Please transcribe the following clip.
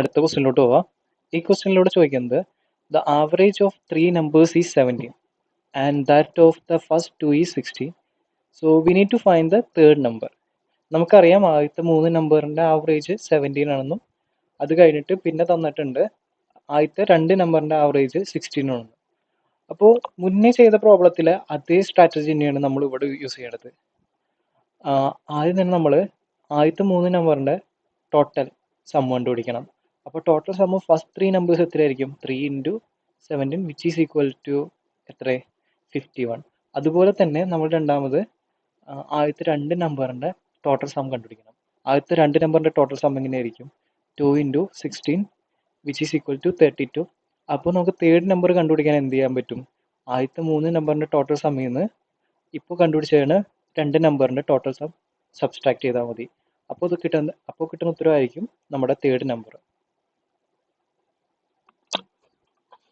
അടുത്ത ക്വസ്റ്റ്യനിലോട്ട് പോവാം. ഈ ക്വസ്റ്റ്യനിലൂടെ ചോദിക്കുന്നത് the average of 3 numbers is 17 and that of the first 2 is 16. So we need to find the third number. നമുക്കറിയാം ആദ്യത്തെ 3 നമ്പറിൻ്റെ ആവറേജ് 17 ആണെന്നും അത് കഴിഞ്ഞിട്ട് പിന്നെ തന്നിട്ടുണ്ട് ആദ്യത്തെ 2 നമ്പറിൻ്റെ ആവറേജ് 16 ആണെന്നും. അപ്പോൾ മുന്നേ ചെയ്ത പ്രോബ്ലത്തിലെ അതേ സ്ട്രാറ്റജി തന്നെയാണ് നമ്മൾ ഇവിടെ യൂസ് ചെയ്യേണ്ടത്. ആദ്യം തന്നെ നമ്മൾ ആദ്യത്തെ 3 നമ്പറിൻ്റെ ടോട്ടൽ സം കണ്ടുപിടിക്കണം. അപ്പോൾ total sum of first 3 numbers എത്രയായിരിക്കും? 3 into 17 which is equal to എത്ര? 51. അതുപോലെ തന്നെ നമ്മൾ രണ്ടാമത് ആദ്യത്തെ 2 നമ്പറിൻ്റെ ടോട്ടൽ സം കണ്ടുപിടിക്കണം. ആദ്യത്തെ 2 നമ്പറിൻ്റെ ടോട്ടൽ സം എങ്ങനെയായിരിക്കും? 2 into 16 which is equal to 32. അപ്പോൾ നമുക്ക് തേർഡ് നമ്പർ കണ്ടുപിടിക്കാൻ എന്ത് ചെയ്യാൻ പറ്റും? ആദ്യത്തെ 3 നമ്പറിൻ്റെ ടോട്ടൽ സമ്മിൽ നിന്ന് ഇപ്പോൾ കണ്ടുപിടിച്ചതാണ് 2 നമ്പറിൻ്റെ ടോട്ടൽ സം സബ്സ്ട്രാക്ട് ചെയ്താൽ മതി. അപ്പോൾ കിട്ടുന്ന ഉത്തരവായിരിക്കും നമ്മുടെ തേർഡ് നമ്പർ.